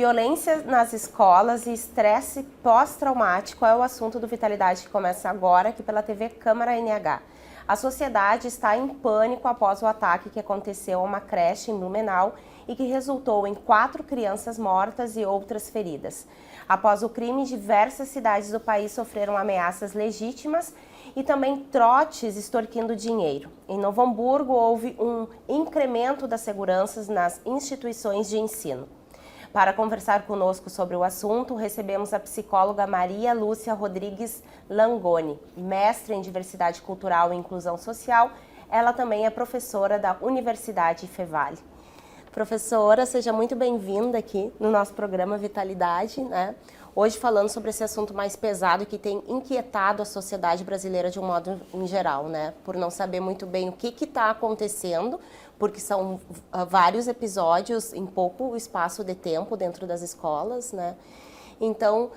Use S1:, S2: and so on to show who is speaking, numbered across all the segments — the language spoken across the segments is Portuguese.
S1: Violência nas escolas e estresse pós-traumático é o assunto do Vitalidade que começa agora aqui pela TV Câmara NH. A sociedade está em pânico após o ataque que aconteceu a uma creche em Blumenau e que resultou em 4 crianças mortas e outras feridas. Após o crime, diversas cidades do país sofreram ameaças legítimas e também trotes extorquindo dinheiro. Em Novo Hamburgo, houve um incremento das seguranças nas instituições de ensino. Para conversar conosco sobre o assunto, recebemos a psicóloga Maria Lúcia Rodrigues Langoni, mestre em Diversidade Cultural e Inclusão Social. Ela também é professora da Universidade Fevale. Professora, seja muito bem-vinda aqui no nosso programa Vitalidade, né? Hoje falando sobre esse assunto mais pesado que tem inquietado a sociedade brasileira de um modo em geral, né? Por não saber muito bem o que está acontecendo, porque são vários episódios em pouco espaço de tempo dentro das escolas, né? Então,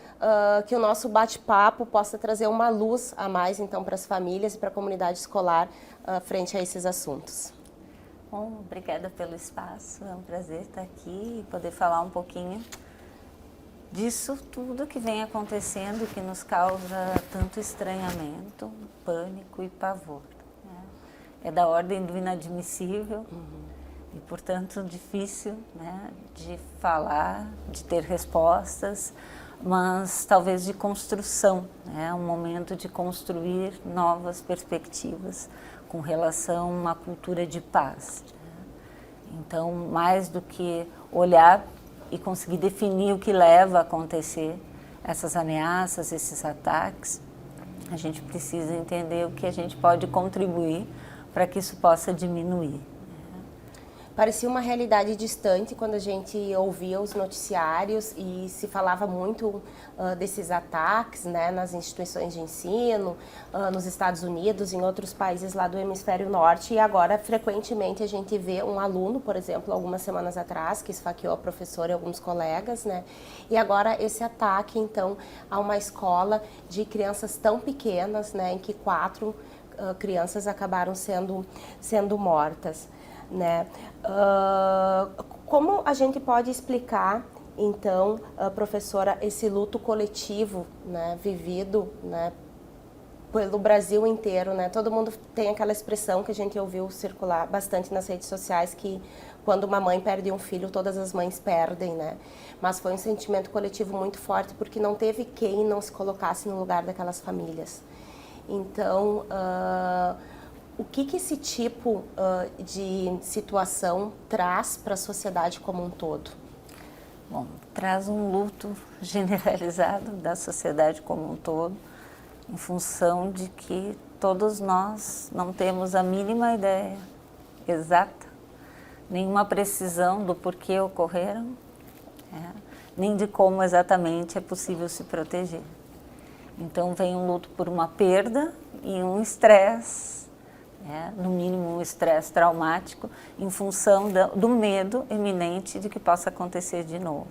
S1: que o nosso bate-papo possa trazer uma luz a mais, então, para as famílias e para a comunidade escolar frente a esses assuntos.
S2: Bom, obrigada pelo espaço, é um prazer estar aqui e poder falar um pouquinho disso tudo que vem acontecendo, que nos causa tanto estranhamento, pânico e pavor. Né? É da ordem do inadmissível e, portanto, difícil, né, de falar, de ter respostas, mas talvez de construção, né? Um momento de construir novas perspectivas com relação a uma cultura de paz. Então, mais do que olhar e conseguir definir o que leva a acontecer essas ameaças, esses ataques, a gente precisa entender o que a gente pode contribuir para que isso possa diminuir.
S1: Parecia uma realidade distante quando a gente ouvia os noticiários e se falava muito desses ataques, né, nas instituições de ensino, nos Estados Unidos, em outros países lá do hemisfério norte, e agora frequentemente a gente vê um aluno, por exemplo, algumas semanas atrás, que esfaqueou a professora e alguns colegas, né, e agora esse ataque, então, a uma escola de crianças tão pequenas, né, em que 4 crianças acabaram sendo mortas. Né? Como a gente pode explicar, então, professora, esse luto coletivo, né, vivido, né, pelo Brasil inteiro, né? Todo mundo tem aquela expressão que a gente ouviu circular bastante nas redes sociais, que quando uma mãe perde um filho, todas as mães perdem, né? Mas foi um sentimento coletivo muito forte, porque não teve quem não se colocasse no lugar daquelas famílias. Então, o que esse tipo de situação traz para a sociedade como um todo?
S2: Bom, traz um luto generalizado da sociedade como um todo, em função de que todos nós não temos a mínima ideia exata, nenhuma precisão do porquê ocorreram, nem de como exatamente é possível se proteger. Então vem um luto por uma perda e um estresse, no mínimo um estresse traumático, em função do medo iminente de que possa acontecer de novo.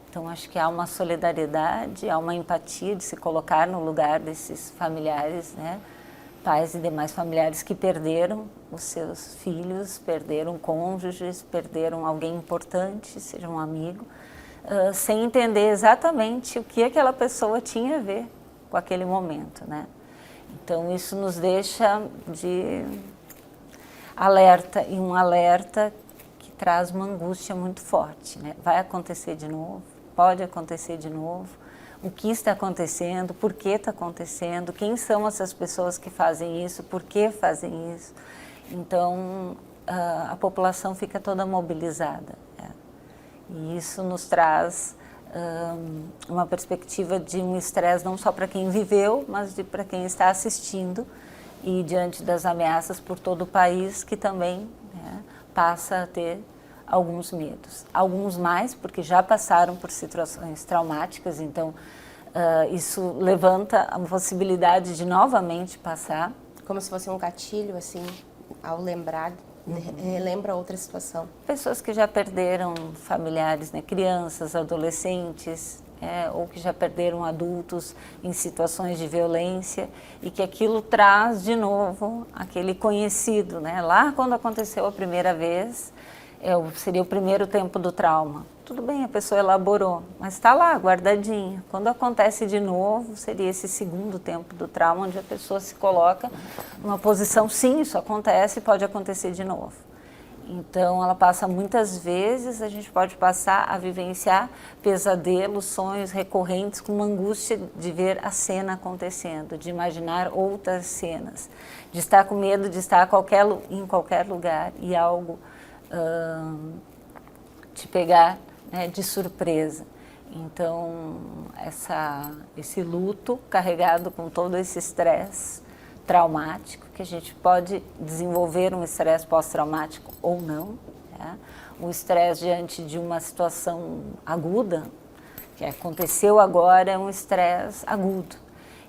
S2: Então acho que há uma solidariedade, há uma empatia de se colocar no lugar desses familiares, né? Pais e demais familiares que perderam os seus filhos, perderam cônjuges, perderam alguém importante, seja um amigo, sem entender exatamente o que aquela pessoa tinha a ver com aquele momento, né? Então isso nos deixa de alerta, e um alerta que traz uma angústia muito forte, né? Vai acontecer de novo? Pode acontecer de novo? O que está acontecendo? Por que está acontecendo? Quem são essas pessoas que fazem isso? Por que fazem isso? Então a população fica toda mobilizada, e isso nos traz uma perspectiva de um estresse não só para quem viveu, mas para quem está assistindo, e diante das ameaças por todo o país, que também, né, passa a ter alguns medos. Alguns mais, porque já passaram por situações traumáticas, então isso levanta a possibilidade de novamente passar.
S1: Como se fosse um gatilho, assim, ao lembrar, relembra outra situação.
S2: Pessoas que já perderam familiares, né, crianças, adolescentes, ou que já perderam adultos em situações de violência, e que aquilo traz de novo aquele conhecido, né? Lá quando aconteceu a primeira vez, seria o primeiro tempo do trauma, tudo bem, a pessoa elaborou, mas está lá, guardadinha. Quando acontece de novo, seria esse segundo tempo do trauma, onde a pessoa se coloca numa posição, sim, isso acontece, pode acontecer de novo. Então, ela passa muitas vezes, a gente pode passar a vivenciar pesadelos, sonhos recorrentes com uma angústia de ver a cena acontecendo, de imaginar outras cenas, de estar com medo de estar em qualquer lugar e algo te pegar, né, de surpresa. Então, esse luto carregado com todo esse estresse traumático, que a gente pode desenvolver um estresse pós-traumático ou não, né? O estresse diante de uma situação aguda, que aconteceu agora, é um estresse agudo.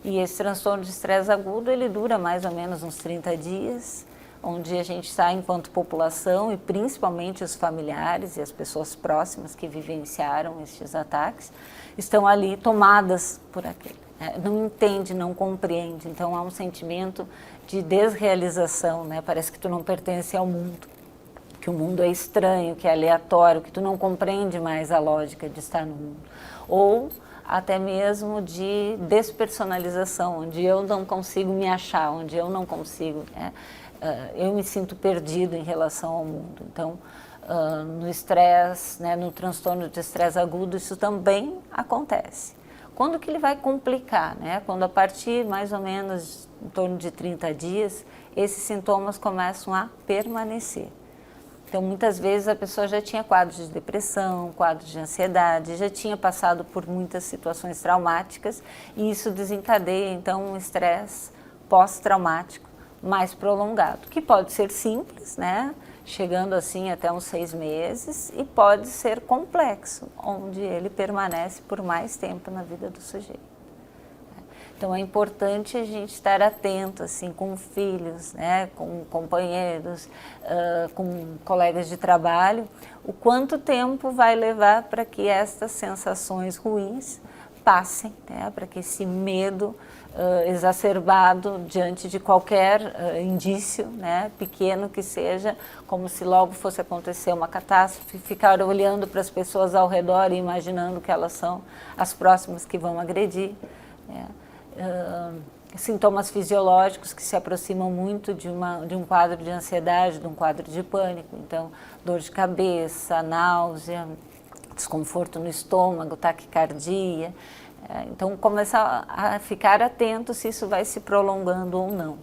S2: E esse transtorno de estresse agudo, ele dura mais ou menos uns 30 dias, onde a gente está, enquanto população, e principalmente os familiares e as pessoas próximas que vivenciaram estes ataques, estão ali tomadas por aquele. Não entende, não compreende, então há um sentimento de desrealização, né? Parece que tu não pertence ao mundo, que o mundo é estranho, que é aleatório, que tu não compreende mais a lógica de estar no mundo. Ou até mesmo de despersonalização, onde eu não consigo me achar, onde eu não consigo, eu me sinto perdido em relação ao mundo. Então, no estresse, né, no transtorno de estresse agudo, isso também acontece. Quando que ele vai complicar, né? Quando a partir mais ou menos em torno de 30 dias, esses sintomas começam a permanecer. Então, muitas vezes a pessoa já tinha quadros de depressão, quadros de ansiedade, já tinha passado por muitas situações traumáticas e isso desencadeia, então, um estresse pós-traumático mais prolongado, que pode ser simples, né? Chegando assim até uns 6 meses, e pode ser complexo, onde ele permanece por mais tempo na vida do sujeito. Então é importante a gente estar atento assim, com filhos, né, com companheiros, com colegas de trabalho, o quanto tempo vai levar para que estas sensações ruins passem, né, para que esse medo exacerbado diante de qualquer indício, né, pequeno que seja, como se logo fosse acontecer uma catástrofe, ficar olhando para as pessoas ao redor e imaginando que elas são as próximas que vão agredir, né. Sintomas fisiológicos que se aproximam muito de um quadro de ansiedade, de um quadro de pânico, então dor de cabeça, náusea, desconforto no estômago, taquicardia. Então, começar a ficar atento se isso vai se prolongando ou não.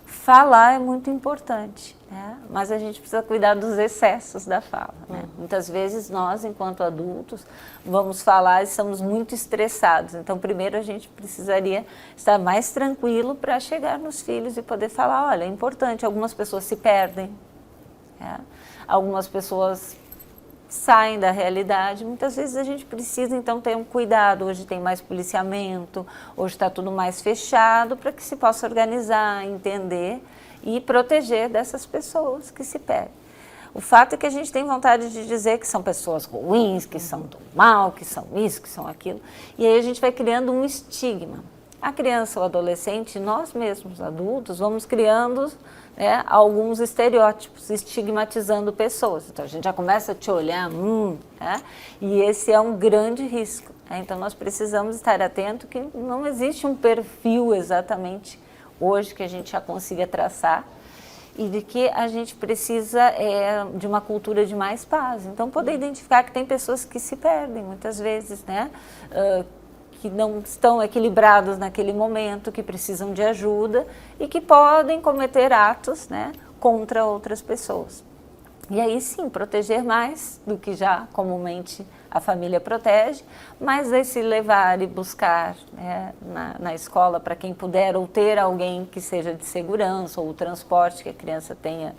S2: Falar é muito importante, né? Mas a gente precisa cuidar dos excessos da fala, né? Muitas vezes nós, enquanto adultos, vamos falar e estamos muito estressados. Então, primeiro a gente precisaria estar mais tranquilo para chegar nos filhos e poder falar, olha, é importante, algumas pessoas se perdem, né? Algumas pessoas saem da realidade, muitas vezes a gente precisa então ter um cuidado, hoje tem mais policiamento, hoje está tudo mais fechado para que se possa organizar, entender e proteger dessas pessoas que se perdem. O fato é que a gente tem vontade de dizer que são pessoas ruins, que são do mal, que são isso, que são aquilo, e aí a gente vai criando um estigma. A criança ou adolescente, nós mesmos adultos, vamos criando, né, alguns estereótipos, estigmatizando pessoas. Então a gente já começa a te olhar, né, e esse é um grande risco, né? Então nós precisamos estar atento que não existe um perfil exatamente hoje que a gente já consiga traçar e de que a gente precisa de uma cultura de mais paz. Então poder identificar que tem pessoas que se perdem muitas vezes, né? Que não estão equilibrados naquele momento, que precisam de ajuda e que podem cometer atos, né, contra outras pessoas. E aí sim, proteger mais do que já comumente a família protege, mas esse levar e buscar, né, na escola para quem puder, ou ter alguém que seja de segurança, ou o transporte que a criança tenha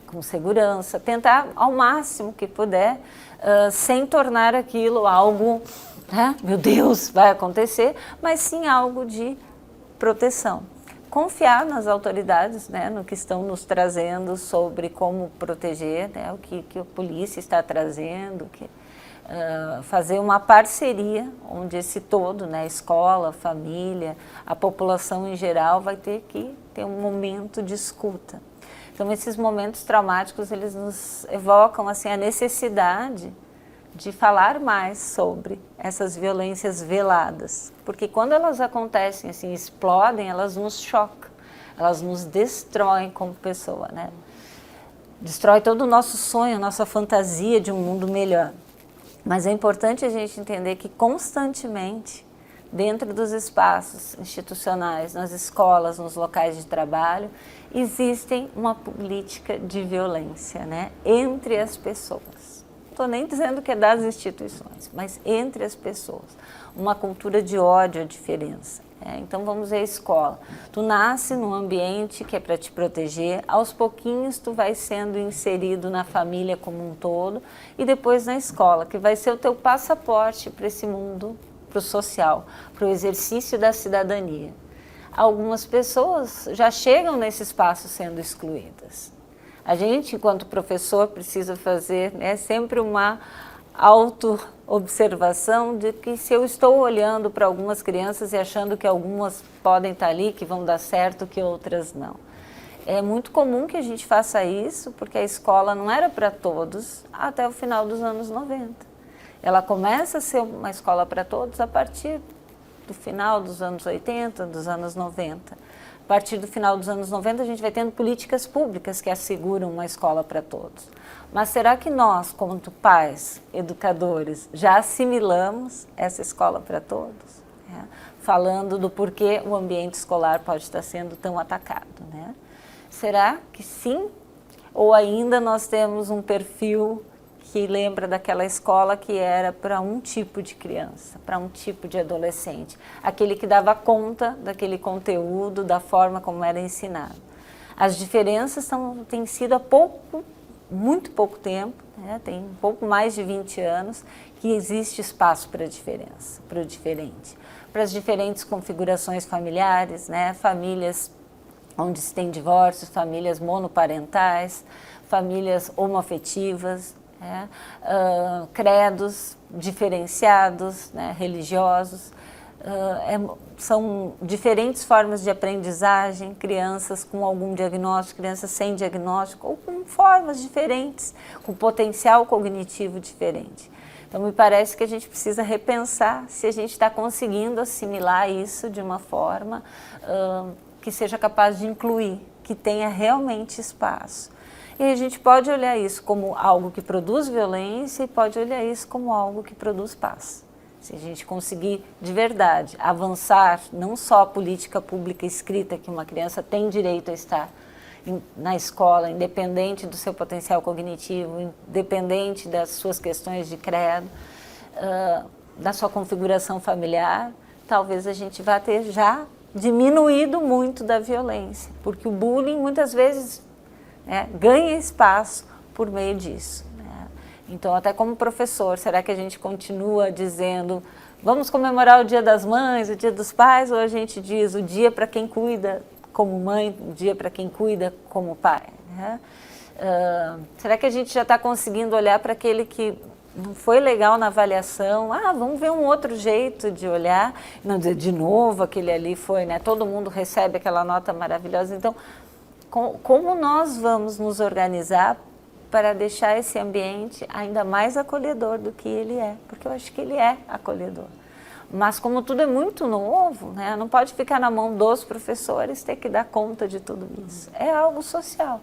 S2: com segurança, tentar ao máximo que puder, sem tornar aquilo algo, meu Deus, vai acontecer, mas sim algo de proteção. Confiar nas autoridades, né, no que estão nos trazendo sobre como proteger, né, o que a polícia está trazendo, fazer uma parceria onde esse todo, né, escola, família, a população em geral vai ter que ter um momento de escuta. Então esses momentos traumáticos, eles nos evocam assim, a necessidade de falar mais sobre essas violências veladas, porque quando elas acontecem assim, explodem, elas nos chocam, elas nos destroem como pessoa, né? Destrói todo o nosso sonho, nossa fantasia de um mundo melhor. Mas é importante a gente entender que constantemente, dentro dos espaços institucionais, nas escolas, nos locais de trabalho, existem uma política de violência, né, entre as pessoas. Não estou nem dizendo que é das instituições, mas entre as pessoas. Uma cultura de ódio à diferença. Então vamos ver a escola. Tu nasce num ambiente que é para te proteger, aos pouquinhos tu vai sendo inserido na família como um todo e depois na escola, que vai ser o teu passaporte para esse mundo, para o social, para o exercício da cidadania. Algumas pessoas já chegam nesse espaço sendo excluídas. A gente, enquanto professor, precisa fazer sempre uma auto-observação de que se eu estou olhando para algumas crianças e achando que algumas podem estar ali, que vão dar certo, que outras não. É muito comum que a gente faça isso, porque a escola não era para todos até o final dos anos 90. Ela começa a ser uma escola para todos a partir do final dos anos 80, dos anos 90. A partir do final dos anos 90, a gente vai tendo políticas públicas que asseguram uma escola para todos. Mas será que nós, como pais, educadores, já assimilamos essa escola para todos? Falando do porquê o ambiente escolar pode estar sendo tão atacado, né? Será que sim? Ou ainda nós temos um perfil que lembra daquela escola que era para um tipo de criança, para um tipo de adolescente, aquele que dava conta daquele conteúdo, da forma como era ensinado. As diferenças têm sido há muito pouco tempo, né? Tem um pouco mais de 20 anos que existe espaço para a diferença, para o diferente, para as diferentes configurações familiares, né? Famílias onde se tem divórcios, famílias monoparentais, famílias homoafetivas, credos diferenciados, né, religiosos, são diferentes formas de aprendizagem, crianças com algum diagnóstico, crianças sem diagnóstico, ou com formas diferentes, com potencial cognitivo diferente. Então, me parece que a gente precisa repensar se a gente está conseguindo assimilar isso de uma forma que seja capaz de incluir, que tenha realmente espaço. E a gente pode olhar isso como algo que produz violência e pode olhar isso como algo que produz paz. Se a gente conseguir, de verdade, avançar, não só a política pública escrita, que uma criança tem direito a estar na escola, independente do seu potencial cognitivo, independente das suas questões de credo, da sua configuração familiar, talvez a gente vá ter já diminuído muito da violência, porque o bullying muitas vezes ganha espaço por meio disso. Né? Então, até como professor, será que a gente continua dizendo vamos comemorar o Dia das Mães, o Dia dos Pais, ou a gente diz o dia para quem cuida como mãe, o dia para quem cuida como pai? Né? Será que a gente já está conseguindo olhar para aquele que não foi legal na avaliação? Vamos ver um outro jeito de olhar, não dizer de novo aquele ali foi, né? Todo mundo recebe aquela nota maravilhosa. Então, como nós vamos nos organizar para deixar esse ambiente ainda mais acolhedor do que ele é? Porque eu acho que ele é acolhedor. Mas como tudo é muito novo, né, não pode ficar na mão dos professores ter que dar conta de tudo isso. É algo social,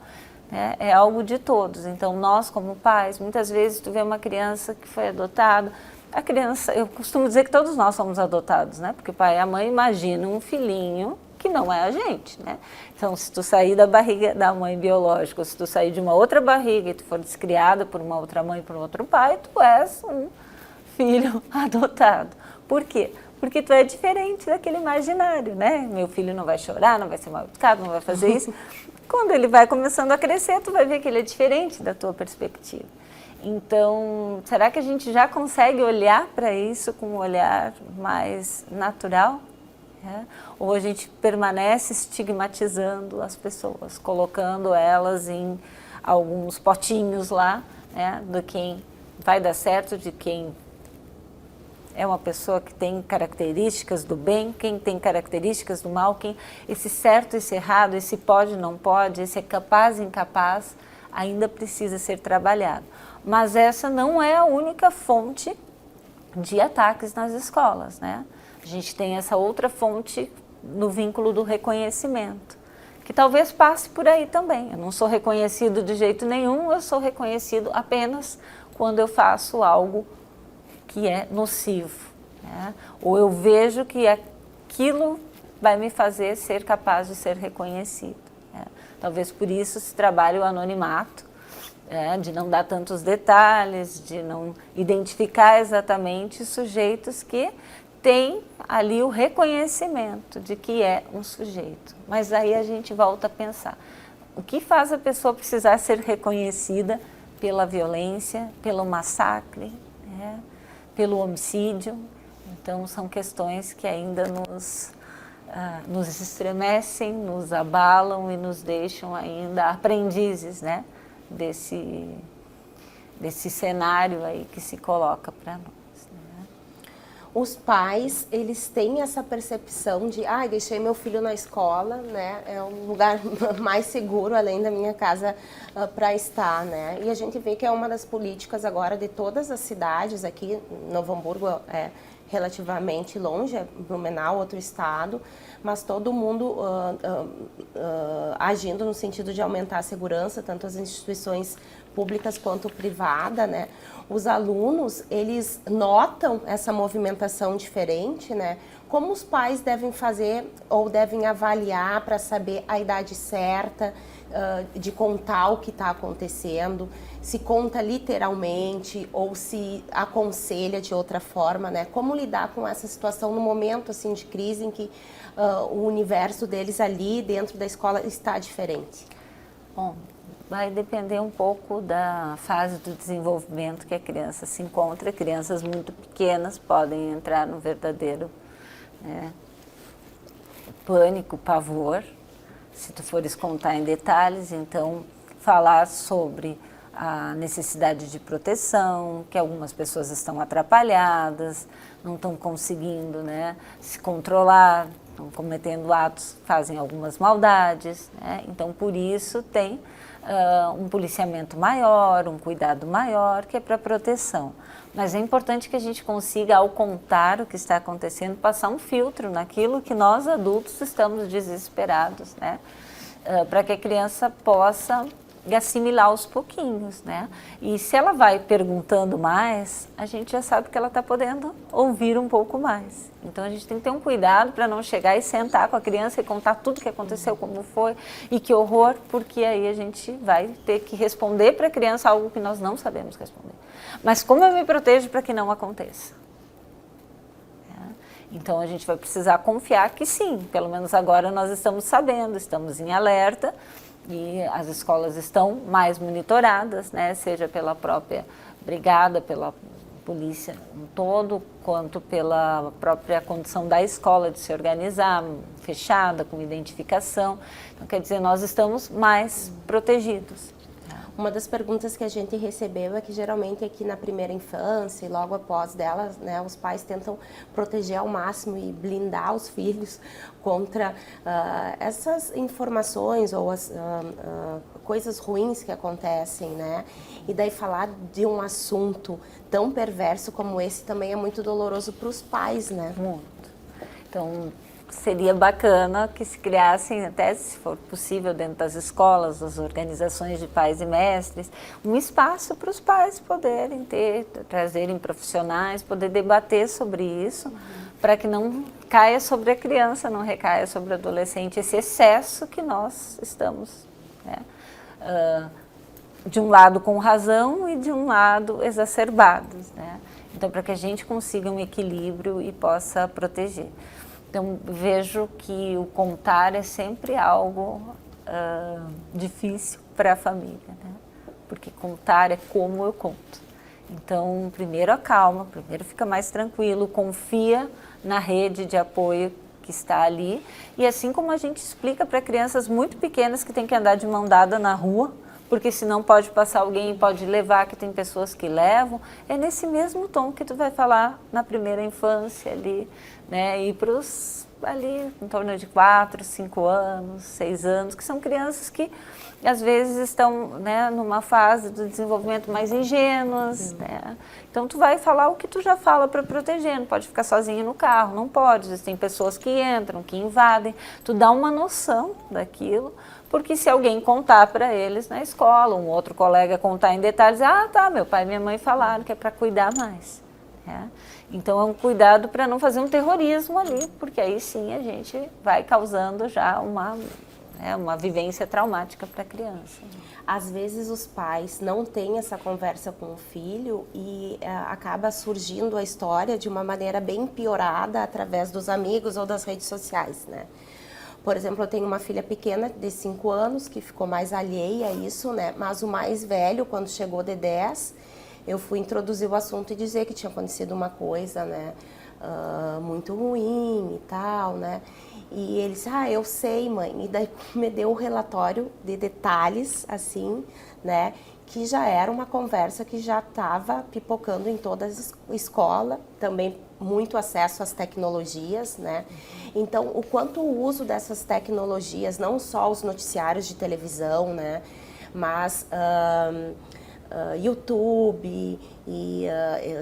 S2: né, é algo de todos. Então nós como pais, muitas vezes tu vê uma criança que foi adotada, a criança, eu costumo dizer que todos nós somos adotados, né, porque o pai e a mãe imaginam um filhinho que não é a gente, né? Então, se tu sair da barriga da mãe biológica, ou se tu sair de uma outra barriga e tu for descriada por uma outra mãe e por outro pai, tu és um filho adotado. Por quê? Porque tu é diferente daquele imaginário, né? Meu filho não vai chorar, não vai ser mal educado, não vai fazer isso. Quando ele vai começando a crescer, tu vai ver que ele é diferente da tua perspectiva. Então, será que a gente já consegue olhar para isso com um olhar mais natural? Ou a gente permanece estigmatizando as pessoas, colocando elas em alguns potinhos lá, né, de quem vai dar certo, de quem é uma pessoa que tem características do bem, quem tem características do mal, quem esse certo, esse errado, esse pode, não pode, esse é capaz, incapaz. ainda precisa ser trabalhado. Mas essa não é a única fonte de ataques nas escolas, né? A gente tem essa outra fonte no vínculo do reconhecimento, que talvez passe por aí também. Eu não sou reconhecido de jeito nenhum, eu sou reconhecido apenas quando eu faço algo que é nocivo, né? Ou eu vejo que aquilo vai me fazer ser capaz de ser reconhecido, né? Talvez por isso se trabalhe o anonimato, de não dar tantos detalhes, de não identificar exatamente sujeitos que têm ali o reconhecimento de que é um sujeito. Mas aí a gente volta a pensar, o que faz a pessoa precisar ser reconhecida pela violência, pelo massacre, né, pelo homicídio? Então são questões que ainda nos estremecem, nos abalam e nos deixam ainda aprendizes, né, desse cenário aí que se coloca para nós, né?
S1: Os pais, eles têm essa percepção de, deixei meu filho na escola, né, é um lugar mais seguro, além da minha casa, para estar, né? E a gente vê que é uma das políticas agora de todas as cidades aqui, Novo Hamburgo é relativamente longe, é Blumenau, outro estado, mas todo mundo agindo no sentido de aumentar a segurança, tanto as instituições públicas quanto privada, né? Os alunos, eles notam essa movimentação diferente, né? Como os pais devem fazer ou devem avaliar para saber a idade certa de contar o que está acontecendo, se conta literalmente ou se aconselha de outra forma, né? Como lidar com essa situação no momento assim de crise em que o universo deles ali dentro da escola está diferente?
S2: Bom, vai depender um pouco da fase do desenvolvimento que a criança se encontra. Crianças muito pequenas podem entrar no verdadeiro pânico, pavor, se tu fores contar em detalhes. Então, falar sobre a necessidade de proteção, que algumas pessoas estão atrapalhadas, não estão conseguindo, né, se controlar, estão cometendo atos, fazem algumas maldades, né? Então, por isso tem um policiamento maior, um cuidado maior, que é para proteção. Mas é importante que a gente consiga, ao contar o que está acontecendo, passar um filtro naquilo que nós adultos estamos desesperados, né? Para que a criança possa assimilar aos pouquinhos, né? E se ela vai perguntando mais, a gente já sabe que ela está podendo ouvir um pouco mais. Então a gente tem que ter um cuidado para não chegar e sentar com a criança e contar tudo o que aconteceu, como foi e que horror, porque aí a gente vai ter que responder para a criança algo que nós não sabemos responder. Mas como eu me protejo para que não aconteça? Então a gente vai precisar confiar que sim, pelo menos agora nós estamos sabendo, estamos em alerta e as escolas estão mais monitoradas, né? Seja pela própria brigada, pela polícia um todo, quanto pela própria condição da escola de se organizar, fechada, com identificação. Então quer dizer, nós estamos mais protegidos.
S1: Uma das perguntas que a gente recebeu é que geralmente aqui na primeira infância e logo após delas, né, os pais tentam proteger ao máximo e blindar os filhos contra essas informações ou as coisas ruins que acontecem, né? E daí falar de um assunto tão perverso como esse também é muito doloroso para os pais, né?
S2: Muito. Então, seria bacana que se criassem, até se for possível, dentro das escolas, das organizações de pais e mestres, um espaço para os pais poderem trazerem profissionais, poder debater sobre isso, para que não caia sobre a criança, não recaia sobre o adolescente esse excesso que nós estamos, né, de um lado com razão e de um lado exacerbados, né? Então, para que a gente consiga um equilíbrio e possa proteger. Então, vejo que o contar é sempre algo difícil para a família, né? Porque contar é como eu conto. Então, primeiro acalma, primeiro fica mais tranquilo, confia na rede de apoio que está ali. E assim como a gente explica para crianças muito pequenas que tem que andar de mão dada na rua, porque senão pode passar alguém e pode levar, que tem pessoas que levam, é nesse mesmo tom que tu vai falar na primeira infância ali, né? E para os ali em torno de 4, 5 anos, 6 anos, que são crianças que às vezes estão, né, numa fase do desenvolvimento mais ingênuas, né? Então tu vai falar o que tu já fala para proteger, não pode ficar sozinho no carro, não pode, existem pessoas que entram, que invadem, tu dá uma noção daquilo, porque se alguém contar para eles na escola, um outro colega contar em detalhes, ah tá, meu pai e minha mãe falaram que é para cuidar mais, né? Então é um cuidado para não fazer um terrorismo ali, porque aí sim a gente vai causando já uma vivência traumática para a criança.
S1: Às vezes os pais não têm essa conversa com o filho e acaba surgindo a história de uma maneira bem piorada através dos amigos ou das redes sociais, né? Por exemplo, eu tenho uma filha pequena de 5 anos que ficou mais alheia a isso, né? Mas o mais velho, quando chegou de 10, eu fui introduzir o assunto e dizer que tinha acontecido uma coisa, né? Muito ruim e tal, né? E ele disse, eu sei, mãe. E daí me deu o relatório de detalhes, assim, né? Que já era uma conversa que já estava pipocando em toda a escola, também muito acesso às tecnologias, né? Então, o quanto o uso dessas tecnologias, não só os noticiários de televisão, né? Mas YouTube e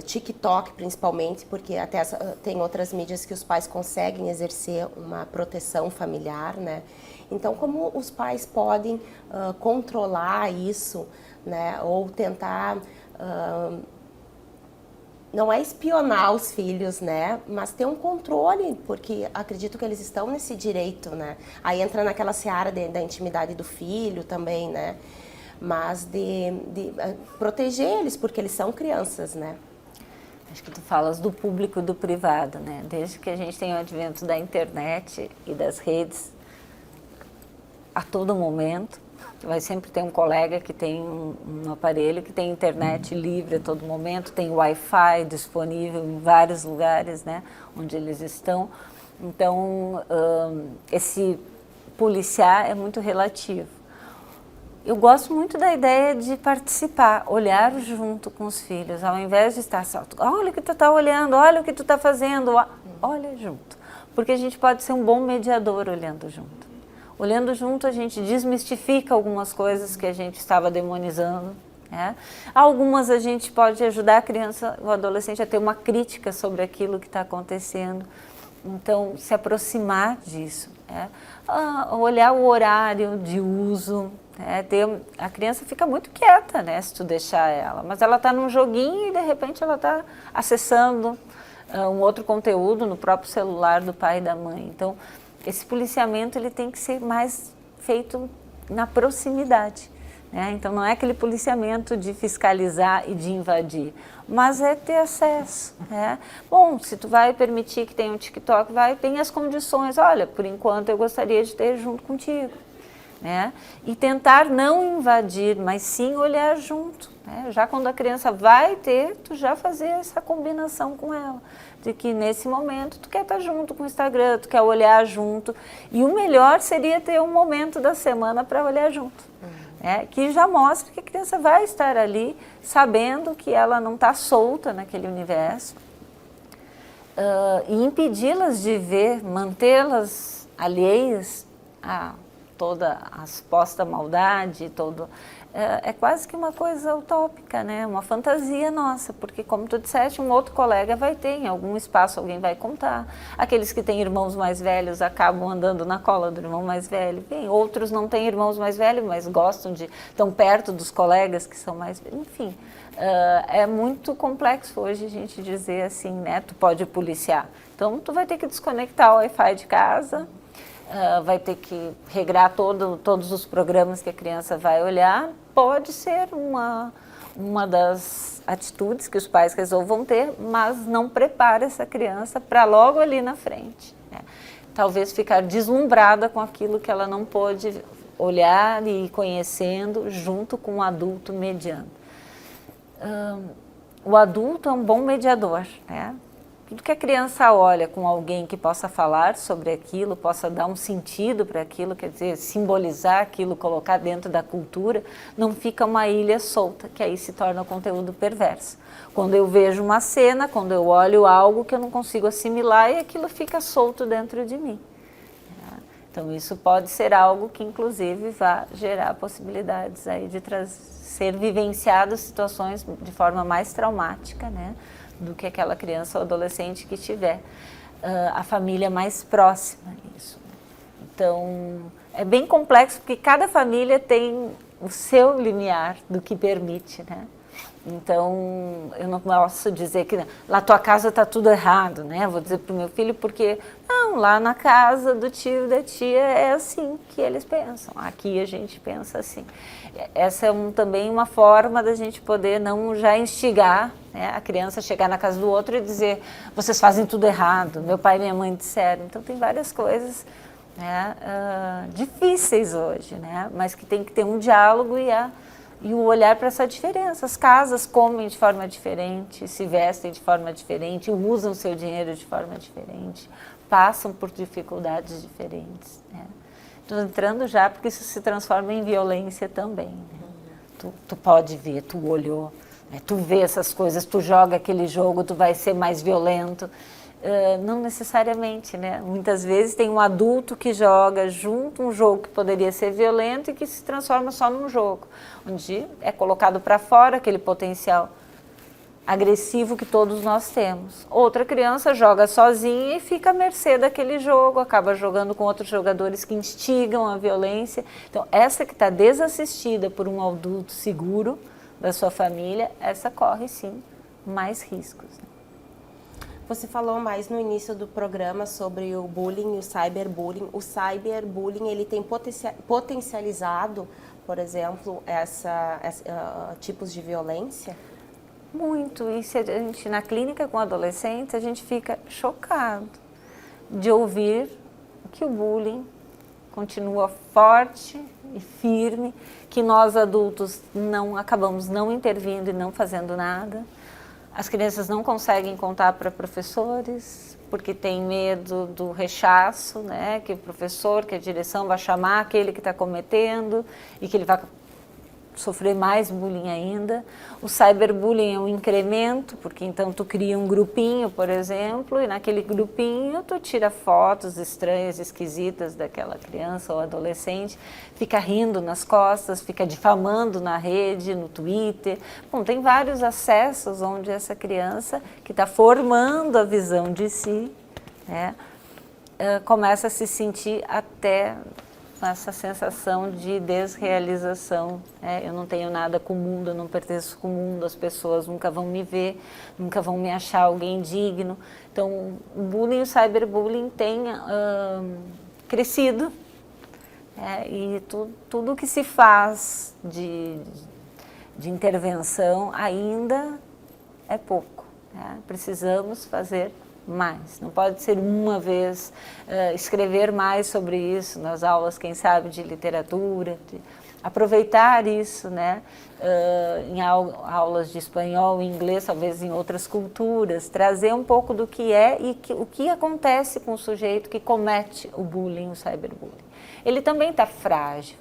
S1: TikTok principalmente, porque até tem outras mídias que os pais conseguem exercer uma proteção familiar, né? Então, como os pais podem controlar isso, né? Ou tentar, não é espionar os filhos, né? Mas ter um controle, porque acredito que eles estão nesse direito, né? Aí entra naquela seara da intimidade do filho também, né? Mas de proteger eles, porque eles são crianças, né?
S2: Acho que tu falas do público e do privado, né? Desde que a gente tem o advento da internet e das redes, a todo momento, vai sempre ter um colega que tem um aparelho que tem internet livre a todo momento, tem Wi-Fi disponível em vários lugares, né? Onde eles estão. Então, esse policiar é muito relativo. Eu gosto muito da ideia de participar, olhar junto com os filhos, ao invés de estar só, olha o que tu está olhando, olha o que tu está fazendo, olha junto. Porque a gente pode ser um bom mediador olhando junto. Olhando junto a gente desmistifica algumas coisas que a gente estava demonizando, né? Algumas a gente pode ajudar a criança, o adolescente a ter uma crítica sobre aquilo que está acontecendo. Então, se aproximar disso, né? Olhar o horário de uso, né? A criança fica muito quieta, né, se tu deixar ela, mas ela está num joguinho e de repente ela está acessando um outro conteúdo no próprio celular do pai e da mãe. Então, esse policiamento ele tem que ser mais feito na proximidade, né? Então, não é aquele policiamento de fiscalizar e de invadir, mas é ter acesso, né? Bom, se tu vai permitir que tenha um TikTok, tem as condições, olha, por enquanto eu gostaria de ter junto contigo, né? E tentar não invadir, mas sim olhar junto, né? Já quando a criança vai ter, tu já fazer essa combinação com ela, de que nesse momento tu quer estar junto com o Instagram, tu quer olhar junto, e o melhor seria ter um momento da semana para olhar junto. Que já mostra que a criança vai estar ali, sabendo que ela não está solta naquele universo, e impedi-las de ver, mantê-las alheias a toda a suposta maldade, é quase que uma coisa utópica, né? Uma fantasia nossa, porque como tu disseste, um outro colega vai ter, em algum espaço alguém vai contar. Aqueles que têm irmãos mais velhos acabam andando na cola do irmão mais velho. Bem, outros não têm irmãos mais velhos, mas estão perto dos colegas que são mais velhos. Enfim, é muito complexo hoje a gente dizer assim, né? Tu pode policiar. Então, tu vai ter que desconectar o Wi-Fi de casa, vai ter que regrar todos os programas que a criança vai olhar. Pode ser uma das atitudes que os pais resolvam ter, mas não prepara essa criança para logo ali na frente, né? Talvez ficar deslumbrada com aquilo que ela não pôde olhar e ir conhecendo junto com o adulto mediando. O adulto é um bom mediador, né? tudo que a criança olha com alguém que possa falar sobre aquilo, possa dar um sentido para aquilo, quer dizer, simbolizar aquilo, colocar dentro da cultura, não fica uma ilha solta, que aí se torna conteúdo perverso. Quando eu vejo uma cena, quando eu olho algo que eu não consigo assimilar e aquilo fica solto dentro de mim. Então isso pode ser algo que inclusive vai gerar possibilidades aí de ser vivenciado situações de forma mais traumática, né, do que aquela criança ou adolescente que tiver a família mais próxima nisso. Então é bem complexo porque cada família tem o seu limiar do que permite, né? Então, eu não posso dizer que lá tua casa está tudo errado, né? Vou dizer para o meu filho porque, não, lá na casa do tio e da tia é assim que eles pensam. Aqui a gente pensa assim. Essa é também uma forma da gente poder não já instigar, né, a criança a chegar na casa do outro e dizer, vocês fazem tudo errado, meu pai e minha mãe disseram. Então, tem várias coisas, né, difíceis hoje, né? Mas que tem que ter um diálogo e o olhar para essa diferença. As casas comem de forma diferente, se vestem de forma diferente, usam seu dinheiro de forma diferente, passam por dificuldades diferentes, né? Estou entrando já porque isso se transforma em violência também, né? Tu pode ver, tu olhou, né? Tu vê essas coisas, tu joga aquele jogo, tu vai ser mais violento. Não necessariamente, né? Muitas vezes tem um adulto que joga junto um jogo que poderia ser violento e que se transforma só num jogo, onde é colocado para fora aquele potencial agressivo que todos nós temos. Outra criança joga sozinha e fica à mercê daquele jogo, acaba jogando com outros jogadores que instigam a violência. Então, essa que está desassistida por um adulto seguro da sua família, essa corre sim mais riscos, né?
S1: Você falou mais no início do programa sobre o bullying e o cyberbullying. O cyberbullying, ele tem potencializado, por exemplo, tipos de violência?
S2: Muito. E se a gente, na clínica com adolescentes, a gente fica chocado de ouvir que o bullying continua forte e firme, que nós adultos acabamos não intervindo e não fazendo nada. As crianças não conseguem contar para professores, porque tem medo do rechaço, né? Que o professor, que a direção vai chamar aquele que está cometendo e que ele vai sofrer mais bullying ainda. O cyberbullying é um incremento, porque então tu cria um grupinho, por exemplo, e naquele grupinho tu tira fotos estranhas, esquisitas daquela criança ou adolescente, fica rindo nas costas, fica difamando na rede, no Twitter. Bom, tem vários acessos onde essa criança, que está formando a visão de si, né, começa a se sentir até essa sensação de desrealização, né? Eu não tenho nada com o mundo, eu não pertenço com o mundo, as pessoas nunca vão me ver, nunca vão me achar alguém digno. Então, o bullying e o cyberbullying têm crescido, e tudo que se faz de intervenção ainda é pouco, né? Precisamos fazer mais. Não pode ser uma vez, escrever mais sobre isso nas aulas, quem sabe, de literatura, aproveitar isso, né? Em aulas de espanhol e inglês, talvez em outras culturas, trazer um pouco do que é e o que acontece com o sujeito que comete o bullying, o cyberbullying. Ele também está frágil.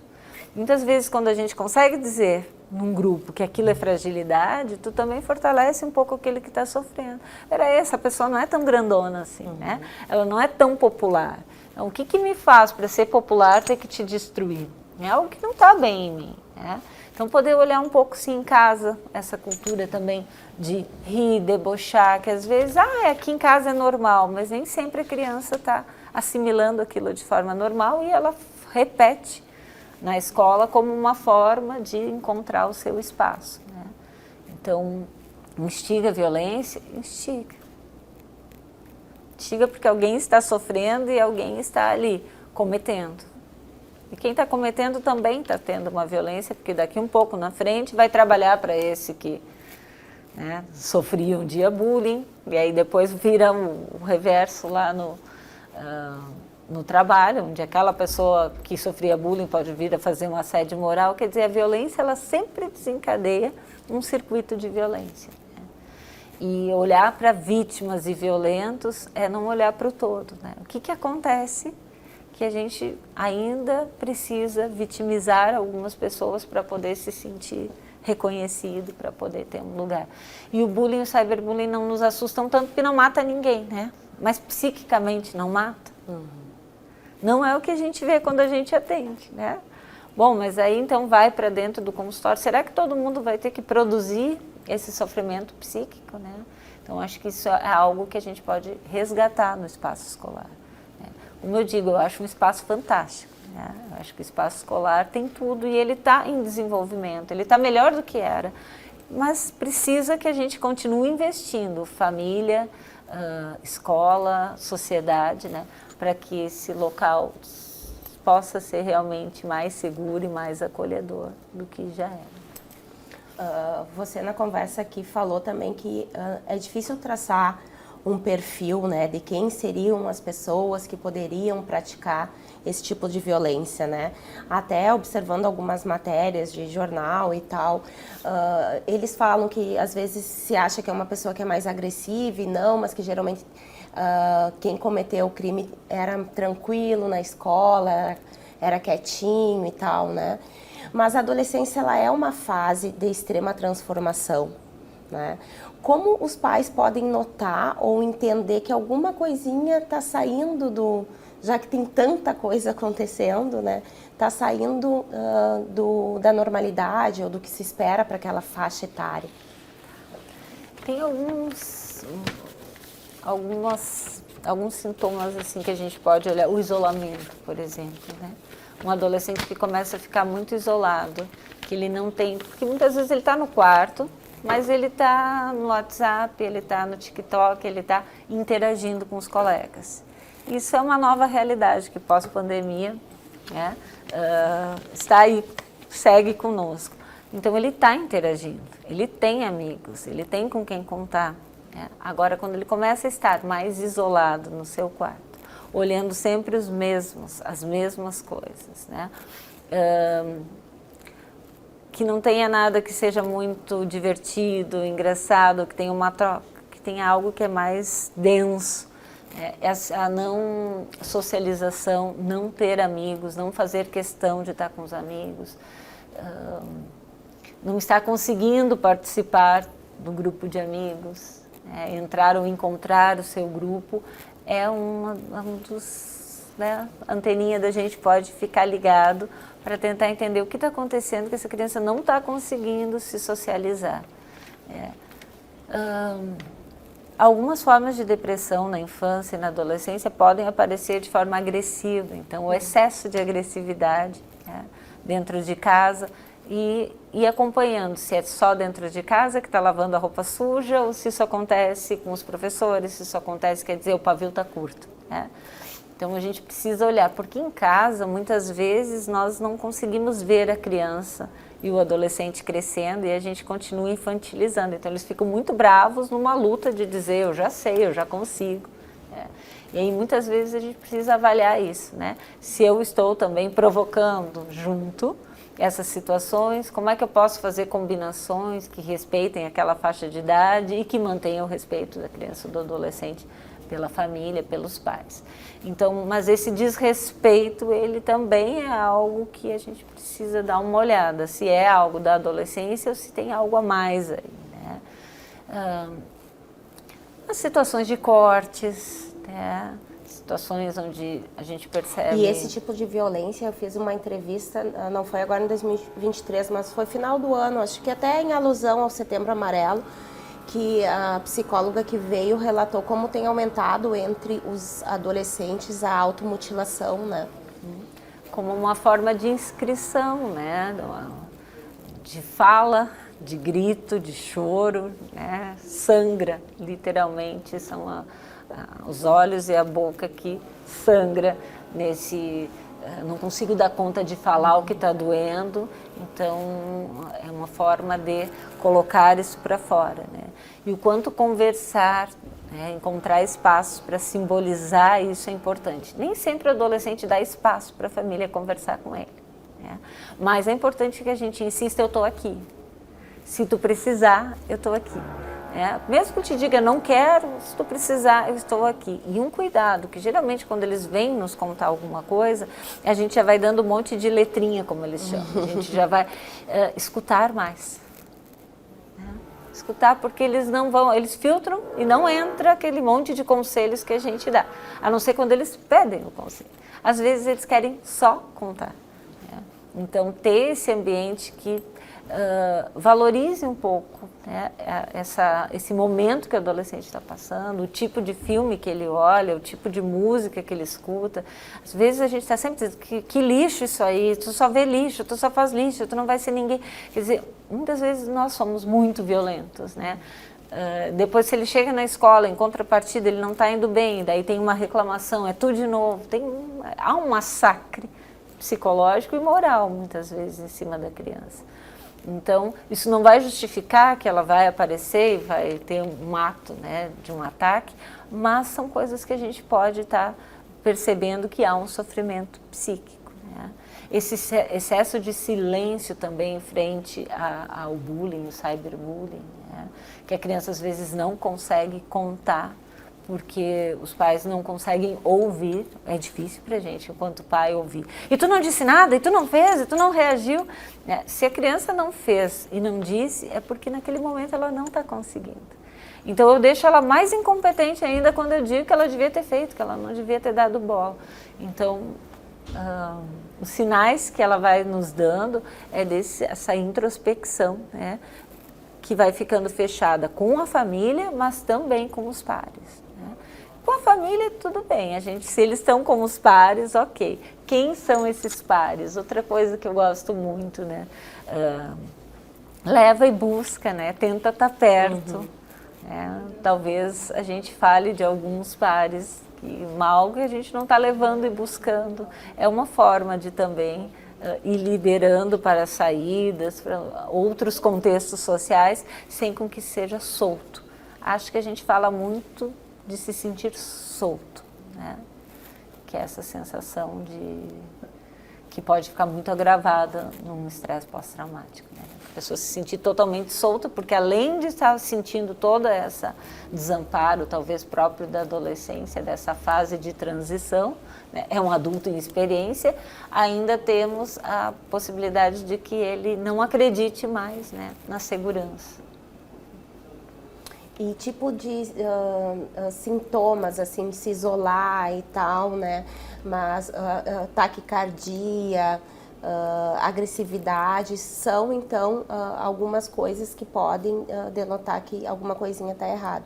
S2: Muitas vezes, quando a gente consegue dizer num grupo que aquilo é fragilidade, tu também fortalece um pouco aquele que está sofrendo. Peraí, essa pessoa não é tão grandona assim, né? Ela não é tão popular. Então, o que me faz para ser popular ter que te destruir? É algo que não está bem em mim, né? Então, poder olhar um pouco, sim, em casa, essa cultura também de rir, debochar, que às vezes, aqui em casa é normal, mas nem sempre a criança está assimilando aquilo de forma normal e ela repete na escola como uma forma de encontrar o seu espaço, né? Então, instiga a violência? Instiga. Instiga porque alguém está sofrendo e alguém está ali cometendo. E quem está cometendo também está tendo uma violência, porque daqui um pouco na frente vai trabalhar para esse que, né, sofria um dia bullying, e aí depois vira o reverso lá no trabalho, onde aquela pessoa que sofria bullying pode vir a fazer um assédio moral. Quer dizer, a violência, ela sempre desencadeia um circuito de violência, né? E olhar para vítimas e violentos é não olhar para o todo, né? O que acontece que a gente ainda precisa vitimizar algumas pessoas para poder se sentir reconhecido, para poder ter um lugar. E o bullying e o cyberbullying não nos assustam tanto porque não mata ninguém, né? Mas psiquicamente não mata. Não é o que a gente vê quando a gente atende, né? Bom, mas aí então vai para dentro do consultório. Será que todo mundo vai ter que produzir esse sofrimento psíquico, né? Então acho que isso é algo que a gente pode resgatar no espaço escolar, né? Como eu digo, eu acho um espaço fantástico, né? Eu acho que o espaço escolar tem tudo e ele está em desenvolvimento, ele está melhor do que era, mas precisa que a gente continue investindo, família, escola, sociedade, né? Para que esse local possa ser realmente mais seguro e mais acolhedor do que já é.
S1: Você na conversa aqui falou também que é difícil traçar um perfil, né, de quem seriam as pessoas que poderiam praticar esse tipo de violência, né? Até observando algumas matérias de jornal e tal, eles falam que às vezes se acha que é uma pessoa que é mais agressiva e não, mas que geralmente quem cometeu o crime era tranquilo na escola, era quietinho e tal, né? Mas a adolescência, ela é uma fase de extrema transformação, né? Como os pais podem notar ou entender que alguma coisinha está saindo já que tem tanta coisa acontecendo, né? Está saindo da normalidade ou do que se espera para aquela faixa etária?
S2: Tem alguns sintomas assim que a gente pode olhar. O isolamento, por exemplo, né? Um adolescente que começa a ficar muito isolado, que ele não tem... Porque muitas vezes ele está no quarto, mas ele está no WhatsApp, ele está no TikTok, ele está interagindo com os colegas. Isso é uma nova realidade que pós-pandemia, né, está aí, segue conosco. Então ele está interagindo, ele tem amigos, ele tem com quem contar, né? Agora, quando ele começa a estar mais isolado no seu quarto, olhando sempre as mesmas coisas, né? Que não tenha nada que seja muito divertido, engraçado, que tenha uma troca, que tenha algo que é mais denso. A não socialização, não ter amigos, não fazer questão de estar com os amigos, não estar conseguindo participar do grupo de amigos, entrar ou encontrar o seu grupo, é um dos, né, anteninha da gente pode ficar ligado para tentar entender o que está acontecendo, que essa criança não está conseguindo se socializar. Algumas formas de depressão na infância e na adolescência podem aparecer de forma agressiva, então o excesso de agressividade, né, dentro de casa e acompanhando se é só dentro de casa que está lavando a roupa suja ou se isso acontece com os professores, se isso acontece, quer dizer, o pavio está curto, né? Então a gente precisa olhar, porque em casa muitas vezes nós não conseguimos ver a criança e o adolescente crescendo e a gente continua infantilizando. Então eles ficam muito bravos numa luta de dizer eu já sei, eu já consigo. E aí muitas vezes a gente precisa avaliar isso, né? Se eu estou também provocando junto essas situações, como é que eu posso fazer combinações que respeitem aquela faixa de idade e que mantenham o respeito da criança ou do adolescente pela família, pelos pais. Então, mas esse desrespeito, ele também é algo que a gente precisa dar uma olhada, se é algo da adolescência ou se tem algo a mais aí, né? As situações de cortes, né? Situações onde a gente percebe...
S1: E esse tipo de violência, eu fiz uma entrevista, não foi agora em 2023, mas foi final do ano, acho que até em alusão ao Setembro Amarelo, que a psicóloga que veio relatou como tem aumentado entre os adolescentes a automutilação, né?
S2: Como uma forma de inscrição, né? De fala, de grito, de choro, né? Sangra, literalmente, são os olhos e a boca que sangra nesse... Não consigo dar conta de falar o que está doendo, então é uma forma de colocar isso para fora, né? E o quanto conversar, né, encontrar espaços para simbolizar isso é importante. Nem sempre o adolescente dá espaço para a família conversar com ele, né? Mas é importante que a gente insista, eu estou aqui. Se tu precisar, eu estou aqui. Mesmo que eu te diga, não quero, se tu precisar, eu estou aqui. E um cuidado, que geralmente quando eles vêm nos contar alguma coisa, a gente já vai dando um monte de letrinha, como eles chamam. A gente já vai escutar mais. Escutar, porque eles não vão, eles filtram e não entra aquele monte de conselhos que a gente dá. A não ser quando eles pedem o conselho. Às vezes eles querem só contar. Então, ter esse ambiente que valorize um pouco esse momento que o adolescente está passando, o tipo de filme que ele olha, o tipo de música que ele escuta. Às vezes a gente está sempre dizendo que lixo isso aí, tu só vê lixo, tu só faz lixo, tu não vai ser ninguém. Quer dizer, muitas vezes nós somos muito violentos, né? Depois, se ele chega na escola, em contrapartida, ele não está indo bem, daí tem uma reclamação, é tudo de novo. Há um massacre psicológico e moral, muitas vezes, em cima da criança. Então, isso não vai justificar que ela vai aparecer e vai ter um ato, né, de um ataque, mas são coisas que a gente pode estar percebendo que há um sofrimento psíquico. Né? Esse excesso de silêncio também frente ao bullying, o cyberbullying, né? Que a criança às vezes não consegue contar, porque os pais não conseguem ouvir. É difícil para a gente, enquanto pai, ouvir. E tu não disse nada, e tu não fez, e tu não reagiu. Se a criança não fez e não disse, é porque naquele momento ela não está conseguindo. Então eu deixo ela mais incompetente ainda quando eu digo que ela devia ter feito, que ela não devia ter dado bola. Então, os sinais que ela vai nos dando é essa introspecção, né, que vai ficando fechada com a família, mas também com os pares. Com a família, tudo bem, se eles estão como os pares, ok. Quem são esses pares? Outra coisa que eu gosto muito, né? Leva e busca, né? Tenta estar perto. Talvez a gente fale de alguns pares mal que a gente não está levando e buscando. É uma forma de também ir liberando para saídas, para outros contextos sociais, sem com que seja solto. Acho que a gente fala muito de se sentir solto, né? Que é essa sensação que pode ficar muito agravada num estresse pós-traumático, né? A pessoa se sentir totalmente solta, porque além de estar sentindo toda essa desamparo, talvez próprio da adolescência, dessa fase de transição, né? É um adulto em experiência, ainda temos a possibilidade de que ele não acredite mais, né, na segurança.
S1: E tipo de sintomas, assim, de se isolar e tal, né? Mas taquicardia, agressividade, são então algumas coisas que podem denotar que alguma coisinha está errada.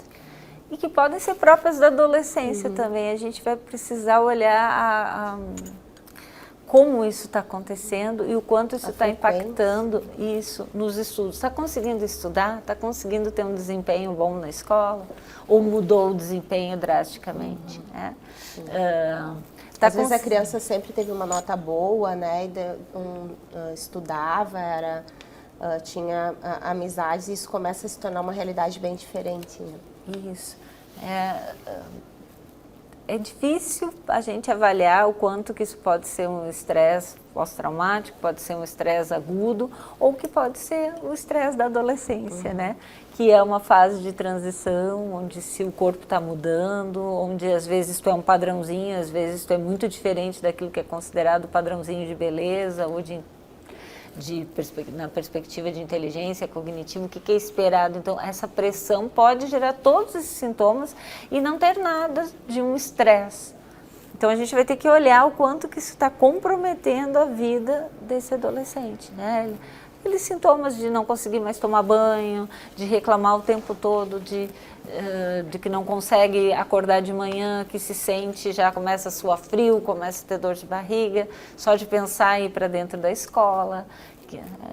S2: E que podem ser próprias da adolescência também. A gente vai precisar olhar como isso está acontecendo e o quanto isso está impactando isso nos estudos. Está conseguindo estudar? Está conseguindo ter um desempenho bom na escola? Ou mudou o desempenho drasticamente? Né?
S1: Às vezes a criança sempre teve uma nota boa, né? Estudava, tinha amizades, e isso começa a se tornar uma realidade bem diferente. Né?
S2: Isso. É difícil a gente avaliar o quanto que isso pode ser um estresse pós-traumático, pode ser um estresse agudo, ou que pode ser o estresse da adolescência, né? Que é uma fase de transição, onde se o corpo está mudando, onde às vezes tu é um padrãozinho, às vezes tu é muito diferente daquilo que é considerado padrãozinho de beleza ou na perspectiva de inteligência cognitiva, o que é esperado. Então, essa pressão pode gerar todos esses sintomas e não ter nada de um estresse. Então, a gente vai ter que olhar o quanto que isso está comprometendo a vida desse adolescente, né? Aqueles sintomas de não conseguir mais tomar banho, de reclamar o tempo todo, de que não consegue acordar de manhã, que se sente, já começa a suar frio, começa a ter dor de barriga, só de pensar em ir para dentro da escola.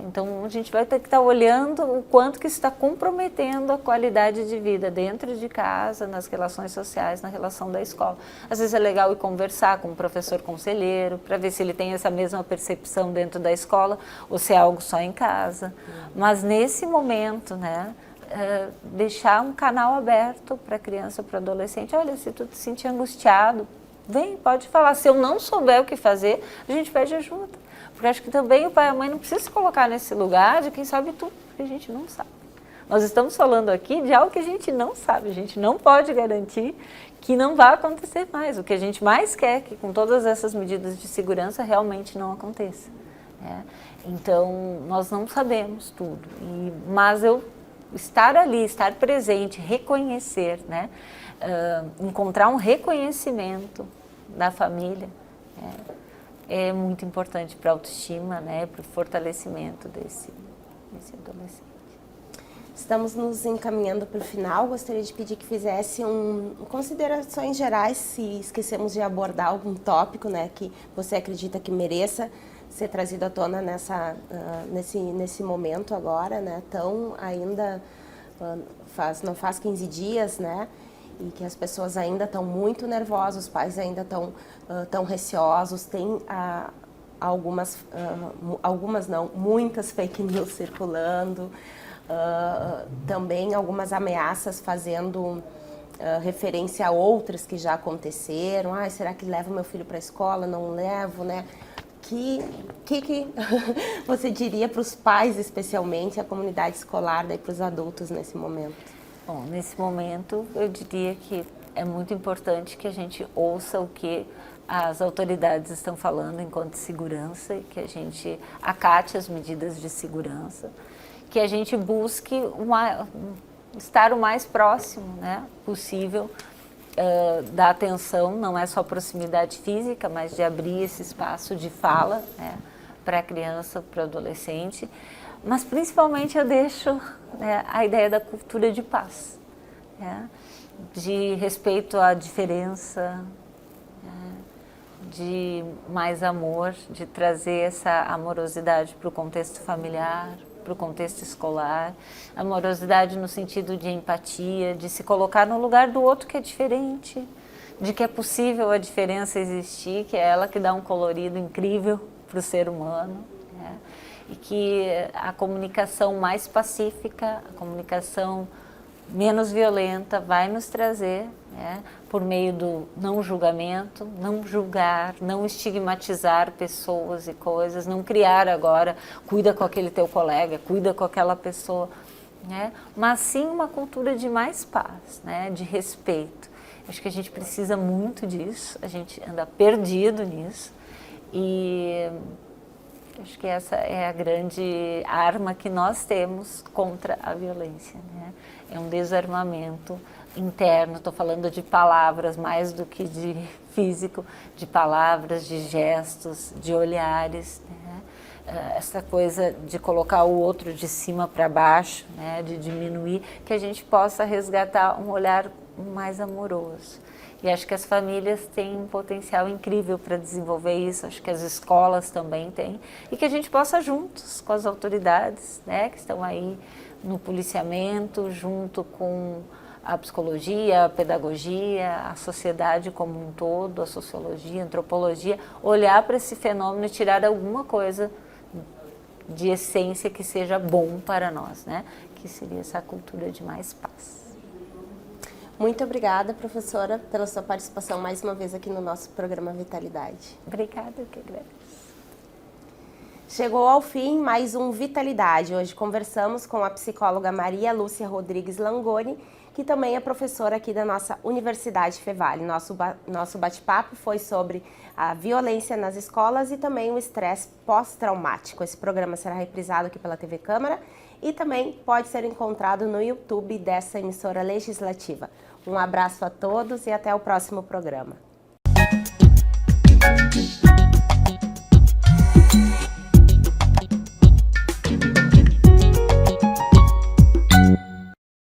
S2: Então, a gente vai ter que estar olhando o quanto que isso está comprometendo a qualidade de vida dentro de casa, nas relações sociais, na relação da escola. Às vezes é legal ir conversar com o professor conselheiro, para ver se ele tem essa mesma percepção dentro da escola, ou se é algo só em casa. Mas nesse momento, né, deixar um canal aberto para a criança, para o adolescente. Olha, se tu te sentir angustiado, vem, pode falar. Se eu não souber o que fazer, a gente pede ajuda. Porque acho que também o pai e a mãe não precisam se colocar nesse lugar de quem sabe tudo, porque a gente não sabe. Nós estamos falando aqui de algo que a gente não sabe, a gente não pode garantir que não vai acontecer mais. O que a gente mais quer é que com todas essas medidas de segurança realmente não aconteça. Então, nós não sabemos tudo, mas eu estar ali, estar presente, reconhecer, né? Encontrar um reconhecimento da família é muito importante para a autoestima, né? Para o fortalecimento desse adolescente.
S1: Estamos nos encaminhando para o final. Gostaria de pedir que fizesse considerações gerais, se esquecemos de abordar algum tópico, né, que você acredita que mereça ser trazido à tona nesse momento agora, né, tão ainda, não faz 15 dias, né, e que as pessoas ainda estão muito nervosas, os pais ainda estão receosos, tem muitas fake news circulando, também algumas ameaças fazendo referência a outras que já aconteceram. Será que levo meu filho para a escola? Não levo, né? Que você diria para os pais, especialmente, a comunidade escolar, daí para os adultos nesse momento?
S2: Bom, nesse momento eu diria que é muito importante que a gente ouça o que as autoridades estão falando enquanto segurança e que a gente acate as medidas de segurança, que a gente busque estar o mais próximo, né, possível da atenção, não é só proximidade física, mas de abrir esse espaço de fala, né, para a criança, para o adolescente. Mas principalmente eu deixo, né, a ideia da cultura de paz, né, de respeito à diferença, né, de mais amor, de trazer essa amorosidade para o contexto familiar, para o contexto escolar, amorosidade no sentido de empatia, de se colocar no lugar do outro que é diferente, de que é possível a diferença existir, que é ela que dá um colorido incrível para o ser humano, né? E que a comunicação mais pacífica, a comunicação menos violenta vai nos trazer, né, por meio do não julgamento, não julgar, não estigmatizar pessoas e coisas, não criar agora, cuida com aquele teu colega, cuida com aquela pessoa, né, mas sim uma cultura de mais paz, né, de respeito. Acho que a gente precisa muito disso, a gente anda perdido nisso e acho que essa é a grande arma que nós temos contra a violência, né? É um desarmamento interno, estou falando de palavras mais do que de físico, de palavras, de gestos, de olhares, né? Essa coisa de colocar o outro de cima para baixo, né? De diminuir, que a gente possa resgatar um olhar mais amoroso. E acho que as famílias têm um potencial incrível para desenvolver isso, acho que as escolas também têm, e que a gente possa juntos com as autoridades, né, que estão aí no policiamento, junto com a psicologia, a pedagogia, a sociedade como um todo, a sociologia, a antropologia, olhar para esse fenômeno e tirar alguma coisa de essência que seja bom para nós, né, que seria essa cultura de mais paz.
S1: Muito obrigada, professora, pela sua participação mais uma vez aqui no nosso programa Vitalidade.
S2: Obrigada, eu que agradeço.
S1: Chegou ao fim mais um Vitalidade. Hoje conversamos com a psicóloga Maria Lúcia Rodrigues Langoni, que também é professora aqui da nossa Universidade Fevale. Nosso bate-papo foi sobre a violência nas escolas e também o estresse pós-traumático. Esse programa será reprisado aqui pela TV Câmara e também pode ser encontrado no YouTube dessa emissora legislativa. Um abraço a todos e até o próximo programa.